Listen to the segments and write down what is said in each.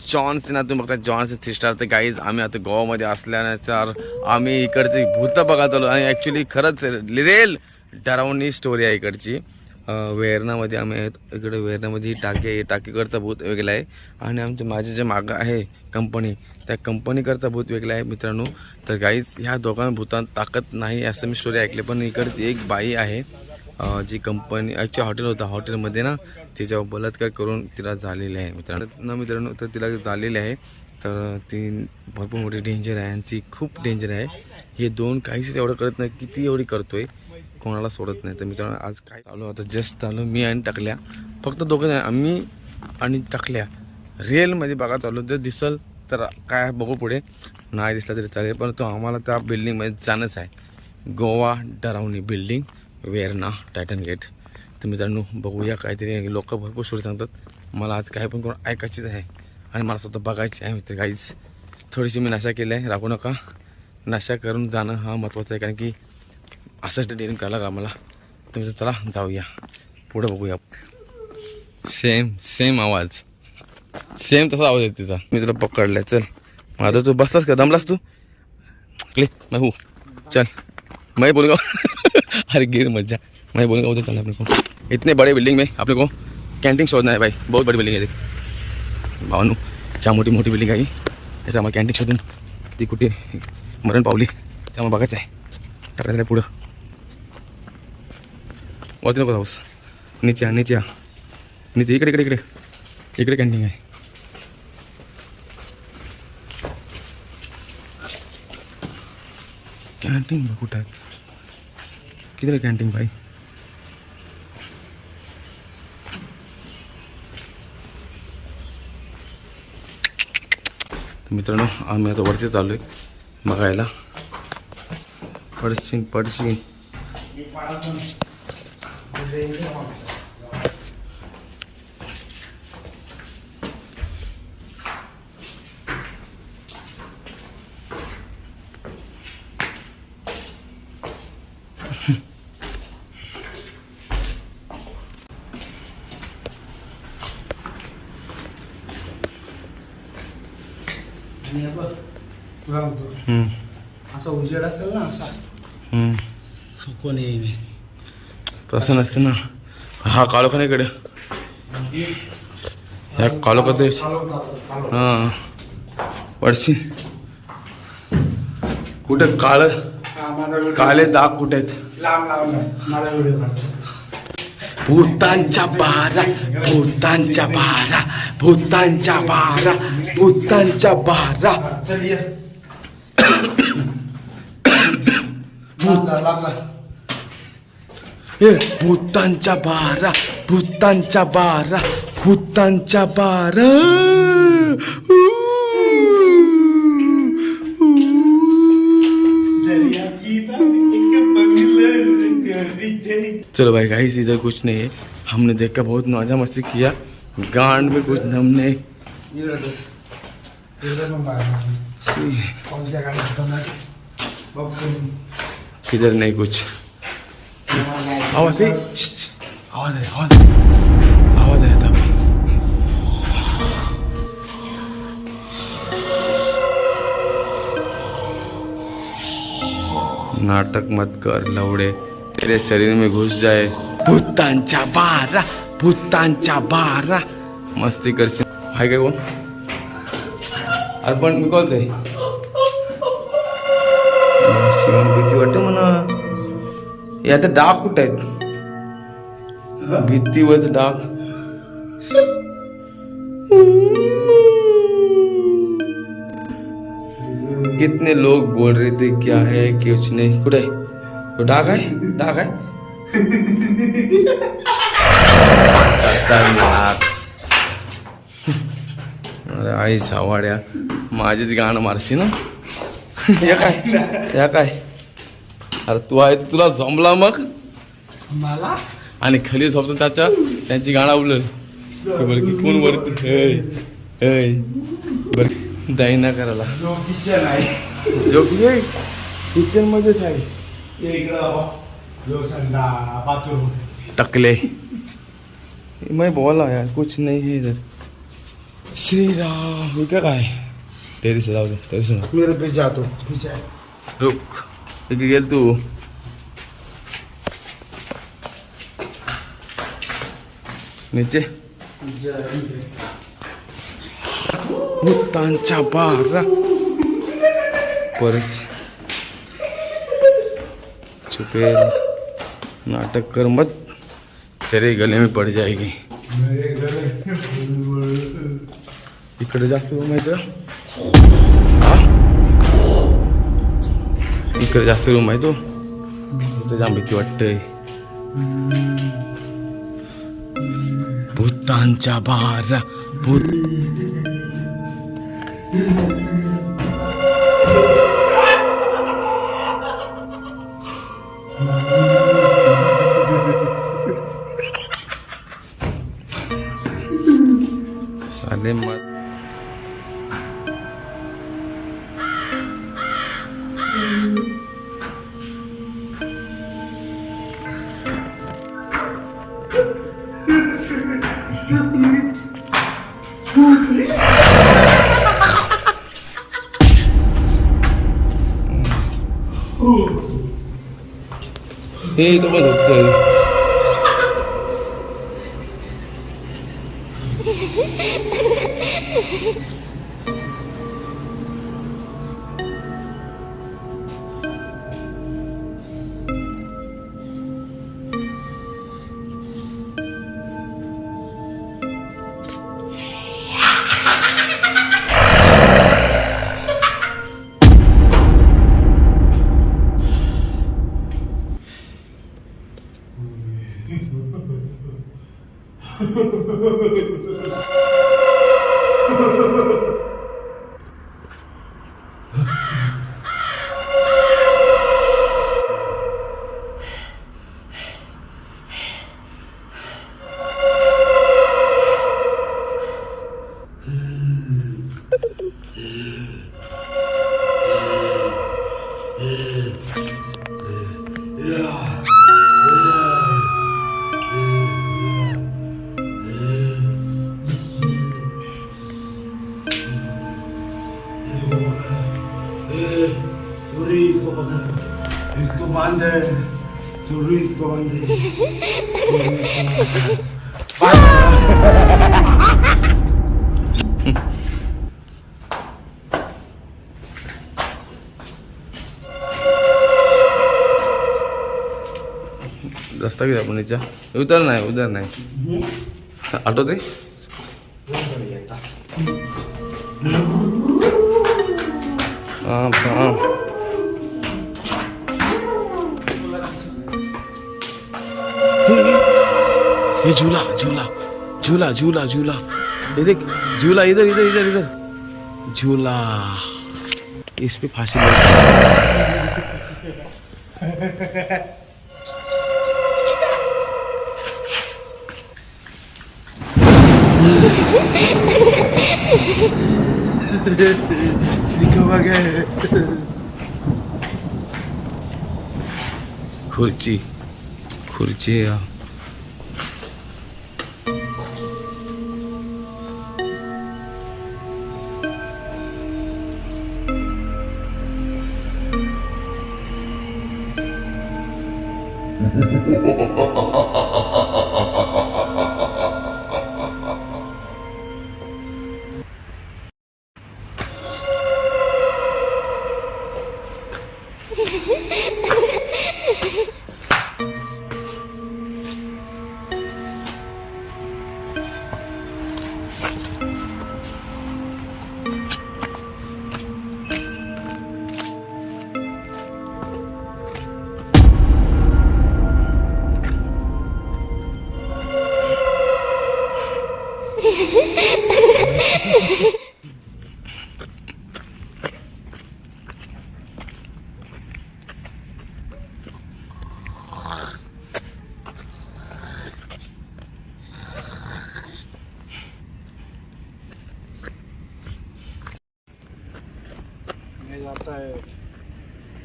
John Sinha, तुम्ही बघता John 3 star. तर गाईज आम्ही आता गोवामध्ये असल्यानंतर आम्ही इकडची भूत बघत आलो आणि ॲक्च्युली खरंच रिअल डरावणी स्टोरी आहे इकडची. वेरणामध्ये आम्ही आहेत. इकडे वेरणामध्ये ही टाकी आहे. टाकीकडचा भूत वेगळा आहे आणि आमच्या माझे जे मागं आहे कंपनी, त्या कंपनीकडचा भूत वेगळा आहे मित्रांनो. तर गाईज ह्या दोघांना भूतांत ताकद नाही असं मी स्टोरी ऐकली. पण इकडची एक बाई आहे जी कंपनी हॉटेल होता, हॉटेलमध्ये ना तिच्यावर बलात्कार करून तिला झालेली आहे मित्रांनो. तर तिला झालेली आहे. तर ती भरपूर मोठी डेंजर आहे आणि ती खूप डेंजर आहे. हे दोन काहीच एवढं करत नाही की ती एवढी करतोय, कोणाला सोडत नाही. तर मित्रांनो आज काय चालू, आता जस्ट चालू मी आणि टाकल्या, फक्त दोघं नाही, आम्ही आणि टाकल्या रिअलमध्ये बघा चालू. जर दिसल तर काय बघू पुढे, नाही दिसला तरी चालेल. पण तो आम्हाला त्या बिल्डिंगमध्ये जाणंच आहे. गोवा डरावणी बिल्डिंग, वेरणा, टायटन गेट. तर मित्रांनो बघूया, काहीतरी लोक भरपूर स्टोरी सांगतात. मला आज काय पण करून ऐकायचीच आहे आणि मला स्वतः बघायची आहे मित्र. काहीच थोडीशी मी नशा केली आहे, राखू नका. नशा करून जाणं हा महत्त्वाचं आहे, कारण की असंच डेअरिंग करायला का मला. तर चला जाऊया पुढं बघूया. सेम आवाज, सेम तसा आवाज आहे तिचा. मी तुला पकडलाय. चल माझा तू बसलास का, दमलास तू? मैं हूँ, चल मैं बोलूँगा. अरे गिर मत जा, मैं बोलूँगा उधर चलना. अपने को इतने बड़े बिल्डिंग में अपने को कैंटीन शोधना है भाई. बहुत बड़ी बिल्डिंग है देख भावानू, च्या मोठी बिल्डिंग आहे. याचा आम्हाला कॅन्टीन शोधून ती कुठे मरण पावली त्यामुळे बघायचं आहे. टाकायचं पुढं वरती नको जाऊस, नीचे इकडे कॅन्टीन आहे. कॅन्टीन कुठं आहे? किती कॅन्टीन भाई? तर मित्रांनो आम्ही आता वरती चालू आहे बघायला. पडशीन असा उजेड असेल ना, असा कोणी येईल तसं नसतं ना. हा काळोखानेकडे ह्या काळोखात हां पडशील. कुठं काळे दाग कुठे आहेत? भूतांच्या बारा भूतांच्या बारा. चलो भाई गाइस, इधर कुछ नहीं है. हमने देखा बहुत मजा मस्ती किया. गांड में कुछ दम नहीं. किधर नहीं कुछ. आवाज है था भाई. नाटक मत कर लवड़े, तेरे शरीर में घुस जाए भूतांच्या बारा. मस्ती करशील हाय काय कोण? अरे पण मी कोणते भीती वाटते म्हणा. यात डाग कुठे आहेत? भीतीवर डाग. कितने लोग बोल रहे थे क्या है कुछ नहीं. कुठे तो डाग आहे. अरे आई सावाड्या, माझीच गाणं मारशी ना. या काय अरे तू आहे तुला जमला मग मला. आणि खाली झोपतो त्यांची गाणं आवडलं बरं की कोण वरती बरं दाईना करायला. किचन आहे, किचन मध्येच आहे. ये इकडं यो संडा बाथरूम. टकले मैं बोला यार कुछ नहीं है इधर. श्री राम इकडं काय टेरिस जाऊ दे टेरिस मेरे पे जातो पीछे. रुक इकडे गेल तू नीचे भूतांच्या बारा परत छुपे नाटक कर मत तेरे गले में पड़ जाएगी. मेरे गले इकडे जास्त रूम आहे का? इकडे जास्त रूम आहे तो इथं जाम भीती वाटतंय. भूतांच्या बारा भूत साले मत हे तो पण झोपतोय. चोरी इसको पकड़, इसको बांध दे. चोरी इसको बांध दे. रस्ता किती आपण याच्या उतर नाही आठवते. ये झूला झूला झूला झूला झूला ये देख झूला इधर इधर इधर इधर झूला इस पे फांसी खुर्ची खुर्ची आहे.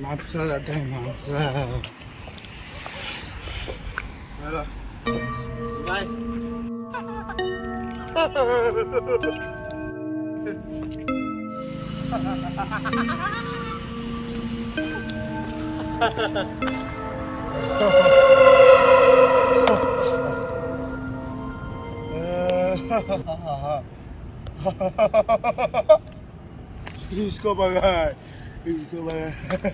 म्हापसा जात आहे म्हापसा. काय इसको बघा इसको बघा